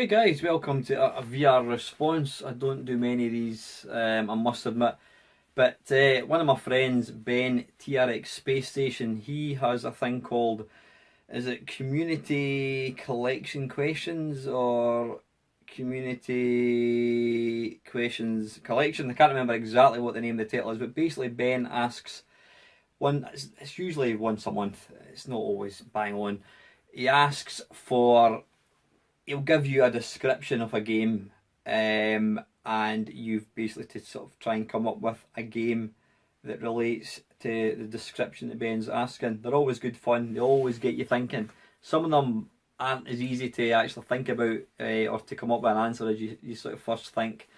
Hey guys, welcome to a VR response. I don't do many of these, I must admit. But one of my friends, Ben, TRexSpaceStation, he has a thing called, is it Community Collection Questions or Community Questions Collection? I can't remember exactly what the name of the title is, but basically Ben asks, it's usually once a month, it's not always bang on. He asks for, he'll give you a description of a game, and you've basically to sort of try and come up with a game that relates to the description that Ben's asking. They're always good fun, they always get you thinking. Some of them aren't as easy to actually think about or to come up with an answer as you sort of first think.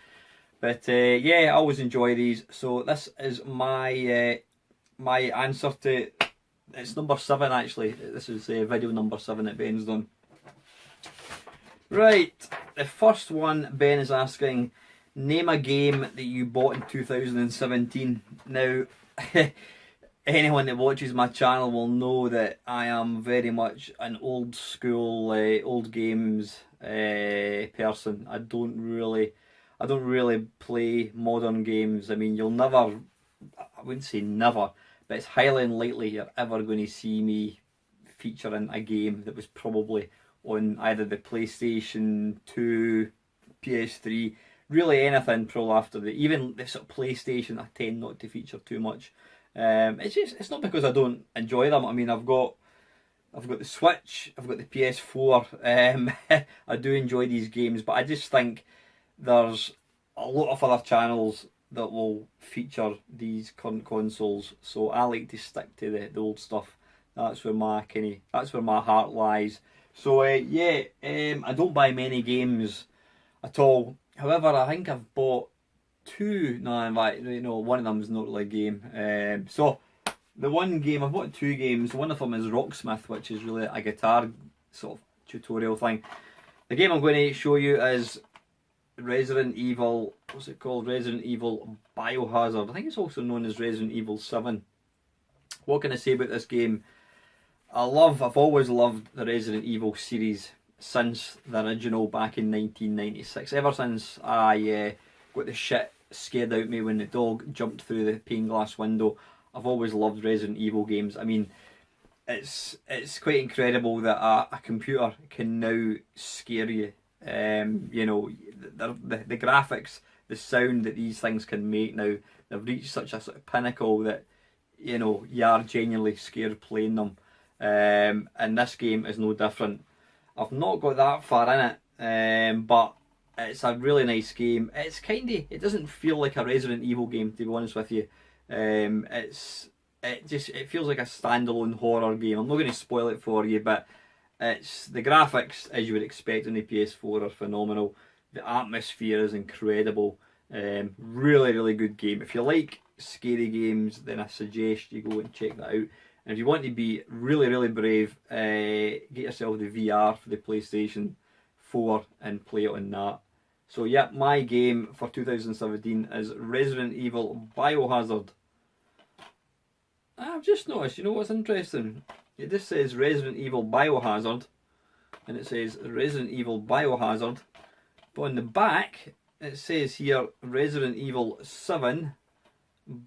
But yeah, I always enjoy these. So this is my my answer to, it's number 7 actually. This is video number 7 that Ben's done. Right, the first one Ben is asking, name a game that you bought in 2017. Now, anyone that watches my channel will know that I am very much an old school, old games person. I don't really play modern games. I mean, you'll never, I wouldn't say never, but it's highly unlikely you're ever going to see me featuring a game that was probably on either the PlayStation 2, PS3, really anything pro after that. Even the sort of PlayStation I tend not to feature too much. It's not because I don't enjoy them. I mean, I've got the Switch, I've got the PS4. I do enjoy these games, but I just think there's a lot of other channels that will feature these current consoles, so I like to stick to the old stuff. That's where my heart lies. So yeah, I don't buy many games at all. However, I think I've bought 2. No, in fact, one of them is not really a game. So the one game, I've bought 2 games. One of them is Rocksmith, which is really a guitar sort of tutorial thing. The game I'm going to show you is Resident Evil. What's it called? Resident Evil Biohazard. I think it's also known as Resident Evil 7. What can I say about this game? I've always loved the Resident Evil series since the original back in 1996. Ever since I got the shit scared out of me when the dog jumped through the pane glass window, I've always loved Resident Evil games. I mean, it's quite incredible that a computer can now scare you. The graphics, the sound that these things can make now, they've reached such a sort of pinnacle that you are genuinely scared playing them. And this game is no different. I've not got that far in it, but it's a really nice game. It doesn't feel like a Resident Evil game, to be honest with you. It feels like a standalone horror game. I'm not going to spoil it for you, but the graphics, as you would expect on the PS4, are phenomenal. The atmosphere is incredible. Really, really good game. If you like scary games, then I suggest you go and check that out. And if you want to be really, really brave, get yourself the VR for the PlayStation 4 and play it on that. So yeah, my game for 2017 is Resident Evil Biohazard. I've just noticed, you know what's interesting? It just says Resident Evil Biohazard, and it says Resident Evil Biohazard, but on the back it says here Resident Evil 7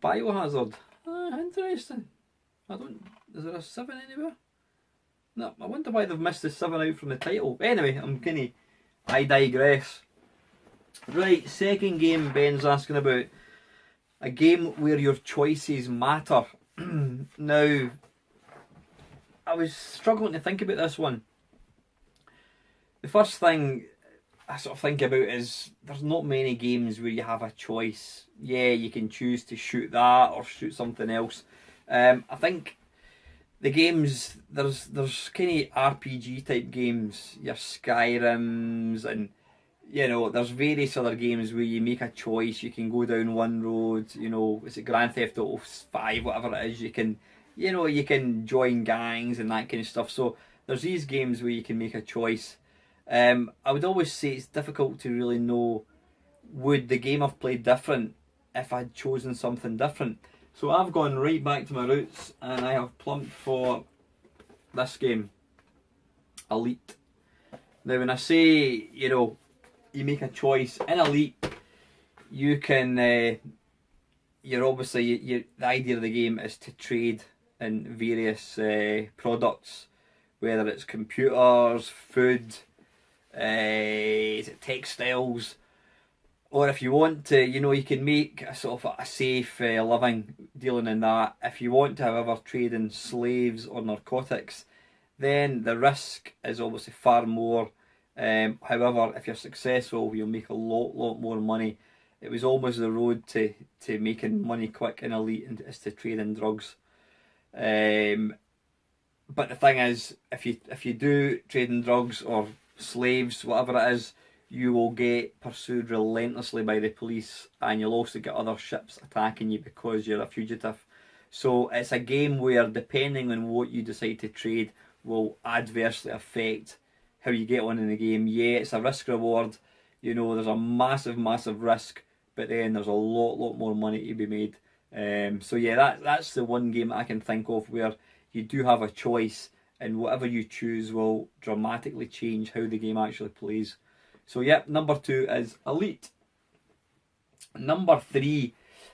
Biohazard. Interesting. Is there a 7 anywhere? No, I wonder why they've missed the 7 out from the title. Anyway, I digress. Right, second game Ben's asking about. A game where your choices matter. Now, I was struggling to think about this one. The first thing I sort of think about is there's not many games where you have a choice. Yeah, you can choose to shoot that or shoot something else. I think the games, there's kind of RPG type games, your Skyrims, and there's various other games where you make a choice. You can go down one road, is it Grand Theft Auto 5, whatever it is, you can join gangs and that kind of stuff. So there's these games where you can make a choice. I would always say it's difficult to really know, would the game have played different if I'd chosen something different? So I've gone right back to my roots and I have plumped for this game, Elite. Now when I say, you know, you make a choice in Elite, you can, you're obviously, the idea of the game is to trade in various products, whether it's computers, food, is it textiles, or if you want to, you know, you can make a sort of a safe living dealing in that. If you want to, however, trade in slaves or narcotics, then the risk is obviously far more. However, if you're successful, you'll make a lot more money. It was almost the road to making money quick in Elite, and is to trade in drugs. But the thing is, if you do trade in drugs or slaves, whatever it is, you will get pursued relentlessly by the police, and you'll also get other ships attacking you because you're a fugitive. So it's a game where, depending on what you decide to trade, will adversely affect how you get on in the game. Yeah, it's a risk reward. You know, there's a massive risk, but then there's a lot more money to be made. So yeah, that's the one game I can think of where you do have a choice, and whatever you choose will dramatically change how the game actually plays. So yeah, number 2 is Elite. Number 3,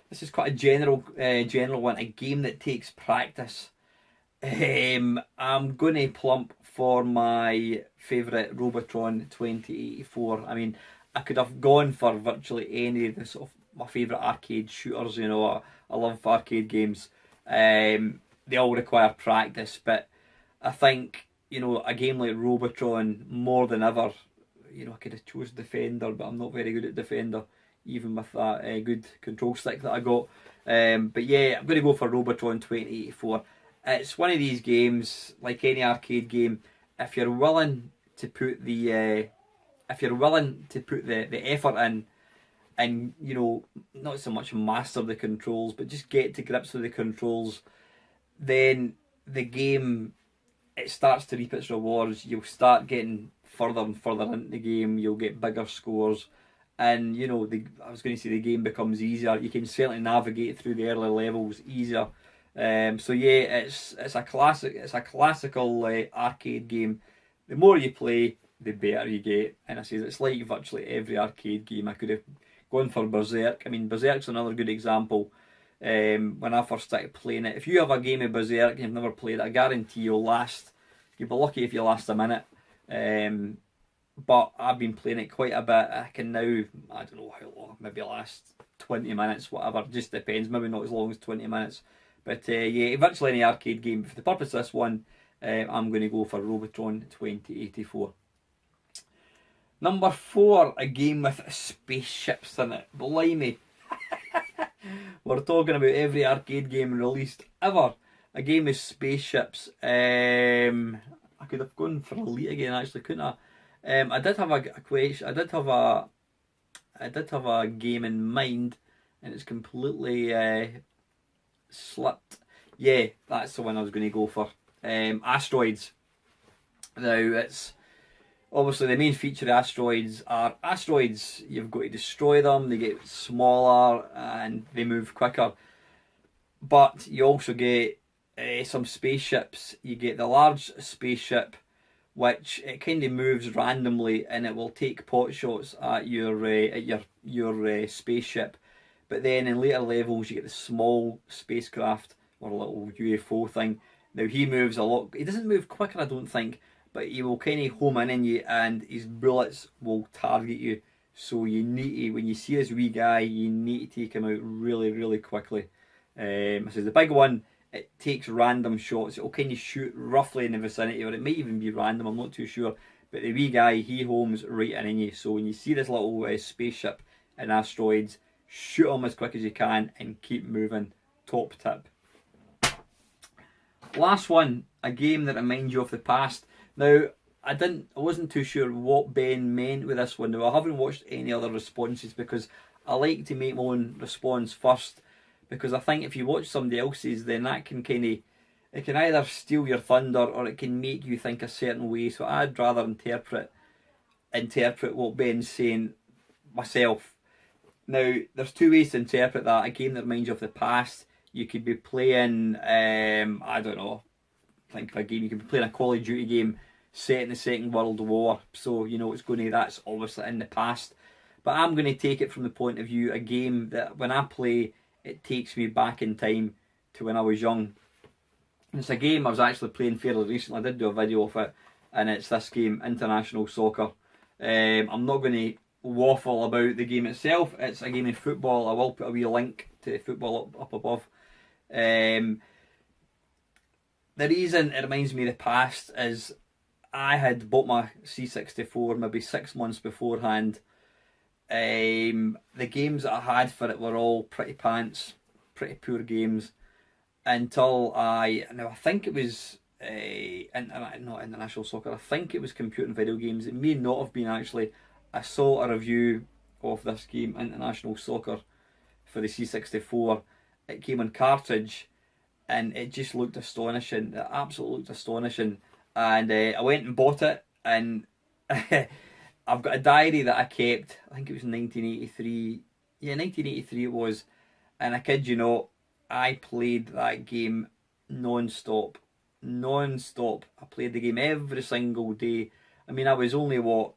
this is quite a general one, a game that takes practice. I'm going to plump for my favourite Robotron 2084. I mean, I could have gone for virtually any of the sort of my favourite arcade shooters. You know, I love arcade games. They all require practice, but I think, you know, a game like Robotron, more than ever, you know, I could have chose Defender, but I'm not very good at Defender, even with that good control stick that I got. But yeah, I'm going to go for Robotron 2084. It's one of these games, like any arcade game, if you're willing to put the the effort in, and, you know, not so much master the controls, but just get to grips with the controls, then the game, it starts to reap its rewards. You'll start getting further and further into the game. You'll get bigger scores, and, you know, I was going to say the game becomes easier. You can certainly navigate through the early levels easier. So yeah, it's a classic. It's a classical arcade game. The more you play, the better you get. And I say it's like virtually every arcade game. I could have gone for Berserk. I mean, Berserk's another good example. When I first started playing it, if you have a game of Berserk and you've never played it, I guarantee you'll last. You'll be lucky if you last a minute. But I've been playing it quite a bit. I can now, I don't know how long, maybe last 20 minutes, whatever. Just depends. Maybe not as long as 20 minutes. But yeah, virtually any arcade game. For the purpose of this one, I'm going to go for Robotron 2084. Number 4, a game with spaceships in it. Blimey. We're talking about every arcade game released ever. A game with spaceships. I could have gone for Elite again, actually, couldn't I? I did have a question. I did have a game in mind, and it's completely slipped. Yeah, that's the one I was going to go for. Asteroids. Now, it's obviously the main feature of asteroids are asteroids. You've got to destroy them. They get smaller and they move quicker. But you also get some spaceships. You get the large spaceship, which it kind of moves randomly, and it will take pot shots at your spaceship. But then in later levels, you get the small spacecraft or a little UFO thing. Now he moves a lot. He doesn't move quicker, I don't think, but he will kind of home in on you, and his bullets will target you. So you need to, when you see this wee guy, you need to take him out really quickly. This is the big one. It takes random shots. It will kind of shoot roughly in the vicinity, or it might even be random. I'm not too sure. But the wee guy, he homes right in on you. So when you see this little spaceship in asteroids, shoot him as quick as you can and keep moving. Top tip. Last one, a game that reminds you of the past. Now, I wasn't too sure what Ben meant with this one. Now, I haven't watched any other responses because I like to make my own response first. Because I think if you watch somebody else's, then that can it can either steal your thunder or it can make you think a certain way. So I'd rather interpret what Ben's saying myself. Now, there's two ways to interpret that. A game that reminds you of the past. You could be playing, I don't know, think of a game. You could be playing a Call of Duty game, set in the Second World War, so you know that's obviously in the past. But I'm going to take it from the point of view a game that when I play, it takes me back in time to when I was young. And it's a game I was actually playing fairly recently. I did do a video of it, and it's this game, International Soccer. I'm not going to waffle about the game itself. It's a game of football. I will put a wee link to the football up above. The reason it reminds me of the past is I had bought my C64 maybe 6 months beforehand. The games that I had for it were all pretty pants, pretty poor games, until I think it was not International Soccer, I think it was Computer and Video Games. It may not have been actually. I saw a review of this game, International Soccer, for the C64. It came on cartridge, and it just looked astonishing. It absolutely looked astonishing. And I went and bought it, and I've got a diary that I kept. I think it was 1983. Yeah, 1983 it was. And I kid you not, I played that game non-stop. Non-stop. I played the game every single day. I mean, I was only what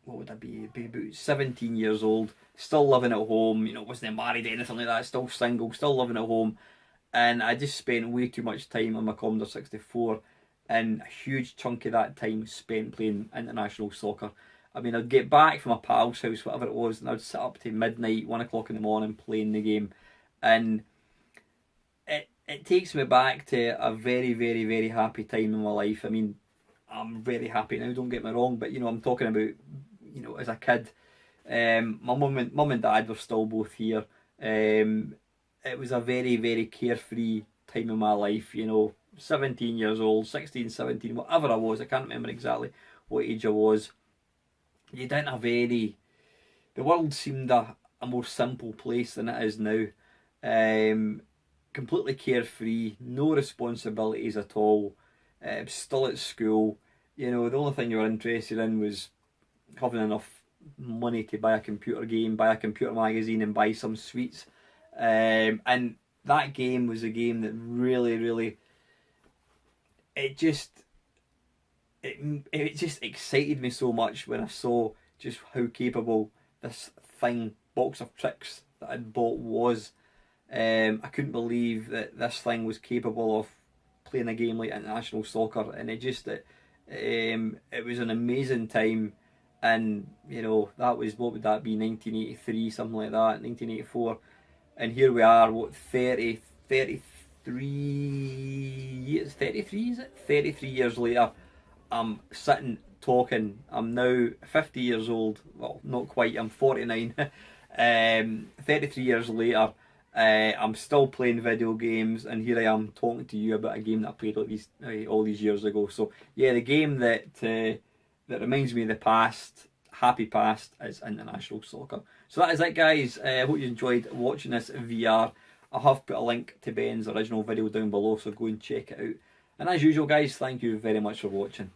would I be? Be about 17 years old, still living at home, wasn't married or anything like that, still single, still living at home. And I just spent way too much time on my Commodore 64, and a huge chunk of that time spent playing International Soccer. I mean, I'd get back from my pal's house, whatever it was, and I'd sit up to midnight, 1 o'clock in the morning playing the game. And it takes me back to a very, very, very happy time in my life. I mean, I'm very happy now, don't get me wrong, but I'm talking about, as a kid, my mum and dad were still both here. It was a very, very carefree time in my life, 17 years old, 16, 17, whatever I was, I can't remember exactly what age I was. You didn't have any, the world seemed a more simple place than it is now. Completely carefree, no responsibilities at all, still at school. The only thing you were interested in was having enough money to buy a computer game, buy a computer magazine, and buy some sweets. And that game was a game that really, really, it just excited me so much when I saw just how capable this thing, box of tricks that I'd bought was. I couldn't believe that this thing was capable of playing a game like International Soccer, and it was an amazing time. And that was, what would that be, 1983, something like that, 1984, and here we are, 33 years, 33 is it? 33 years later, I'm sitting talking. I'm now 50 years old, well, not quite, I'm 49. 33 years later, I'm still playing video games, and here I am talking to you about a game that I played all these years ago. So yeah, the game that reminds me of the past, happy past, is International Soccer. So that is it, guys. I hope you enjoyed watching this VR. I have put a link to Ben's original video down below, so go and check it out. And as usual, guys, thank you very much for watching.